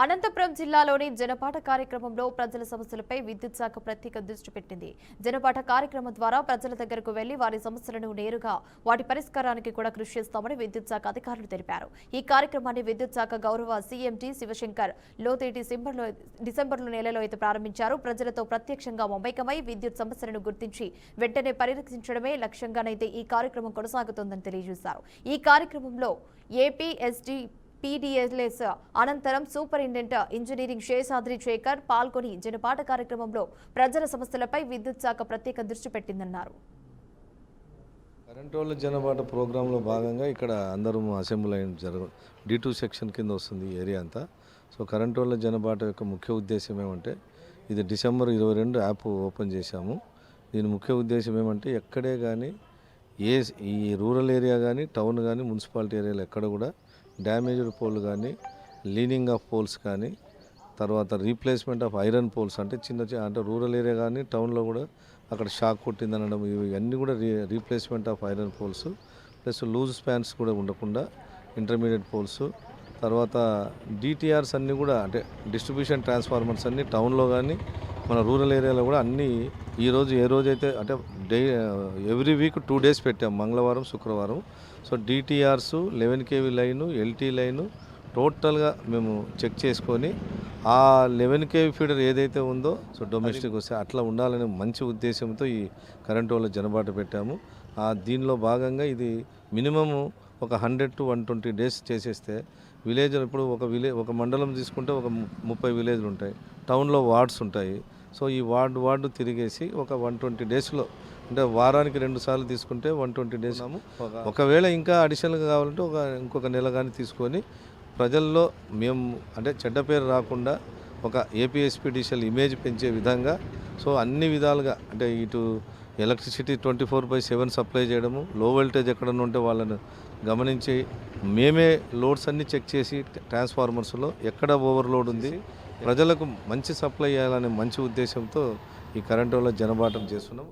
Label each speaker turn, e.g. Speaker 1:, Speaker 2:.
Speaker 1: అనంతపురం జిల్లాలోని జనపాట కార్యక్రమంలో ప్రజల సమస్యలపై విద్యుత్ శాఖ ప్రత్యేక దృష్టి పెట్టింది. జనపాట కార్యక్రమం ద్వారా ప్రజల దగ్గరకు వెళ్లి వారి సమస్యలను నేరుగా వాటి పరిష్కారానికి కూడా కృషి చేస్తామని విద్యుత్ శాఖ అధికారులు తెలిపారు. ఈ కార్యక్రమాన్ని విద్యుత్ శాఖ గౌరవ సీఎంటీ శివశంకర్ లోతేటి డిసెంబర్ నెలలో అయితే ప్రారంభించారు. ప్రజలతో ప్రత్యక్షంగా మమైకమై విద్యుత్ సమస్యలను గుర్తించి వెంటనే పరిరక్షించడమే లక్ష్యంగానైతే ఈ కార్యక్రమం కొనసాగుతోందని తెలియజేశారు. ఈ కార్యక్రమంలో ఏపీఎస్డీ పీడీఎల్ఎస్ అనంతరం సూపరింటెండెంట్ ఇంజనీరింగ్ శేషాద్రి శేఖర్ పాల్గొని జనపాట కార్యక్రమంలో ప్రజల సమస్యలపై విద్యుత్ శాఖ ప్రత్యేక దృష్టి పెట్టిందన్నారు.
Speaker 2: కరెంట్ వాళ్ళ జనపాట ప్రోగ్రాంలో భాగంగా ఇక్కడ అందరం అసెంబ్లీ అయిన D2 సెక్షన్ కింద వస్తుంది ఏరియా అంతా. సో కరెంట్ వాళ్ళ జనపాట యొక్క ముఖ్య ఉద్దేశం ఏమంటే ఇది డిసెంబర్ 22 యాప్ ఓపెన్ చేశాము. దీని ముఖ్య ఉద్దేశం ఏమంటే ఎక్కడే కానీ ఈ రూరల్ ఏరియా కానీ టౌన్ కానీ మున్సిపాలిటీ ఏరియాలో ఎక్కడ కూడా డ్యామేజ్డ్ పోల్ కానీ లీనింగ్ ఆఫ్ పోల్స్ కానీ తర్వాత రీప్లేస్మెంట్ ఆఫ్ ఐరన్ పోల్స్ అంటే అంటే రూరల్ ఏరియా కానీ టౌన్లో కూడా అక్కడ షాక్ కొట్టింది అనడం ఇవన్నీ కూడా replacement of iron poles plus loose spans కూడా ఉండకుండా ఇంటర్మీడియట్ పోల్స్ తర్వాత DTRs అన్నీ కూడా అంటే డిస్ట్రిబ్యూషన్ ట్రాన్స్ఫార్మర్స్ అన్నీ టౌన్లో కానీ మన రూరల్ ఏరియాలో కూడా అన్నీ ఈరోజు ఏ రోజైతే అంటే ఎవ్రీ వీక్ 2 days పెట్టాం, మంగళవారం శుక్రవారం. So DTRs 11 kV line LT line టోటల్గా మేము చెక్ చేసుకొని ఆ 11 kV ఫీడర్ ఏదైతే ఉందో సో డొమెస్టిక్ వస్తే అట్లా ఉండాలనే మంచి ఉద్దేశంతో ఈ కరెంట్ వాళ్ళ జనపాట పెట్టాము. దీనిలో భాగంగా ఇది మినిమము ఒక 100 to 120 days చేసేస్తే విలేజ్ ఇప్పుడు ఒక మండలం తీసుకుంటే ఒక 30 విలేజ్లు ఉంటాయి, టౌన్లో వార్డ్స్ ఉంటాయి. సో ఈ వార్డు తిరిగేసి ఒక 120 daysలో అంటే వారానికి 2 సార్లు తీసుకుంటే 120 days. ఒకవేళ ఇంకా అడిషనల్గా కావాలంటే ఇంకొక నెల కానీ తీసుకొని ప్రజల్లో మేము అంటే చెడ్డ పేరు రాకుండా ఒక ఏపీఎస్పీడీసీఎల్ ఇమేజ్ పెంచే విధంగా సో అన్ని విధాలుగా అంటే ఇటు ఎలక్ట్రిసిటీ 24/7 సప్లై చేయడము, లో వోల్టేజ్ ఎక్కడన్నా ఉంటే వాళ్ళని గమనించి మేమే లోడ్స్ అన్నీ చెక్ చేసి ట్రాన్స్ఫార్మర్స్లో ఎక్కడ ఓవర్లోడ్ ఉంది ప్రజలకు మంచి సప్లై చేయాలనే మంచి ఉద్దేశంతో ఈ కరెంటు వాళ్ళ జనపాఠం చేస్తున్నాం.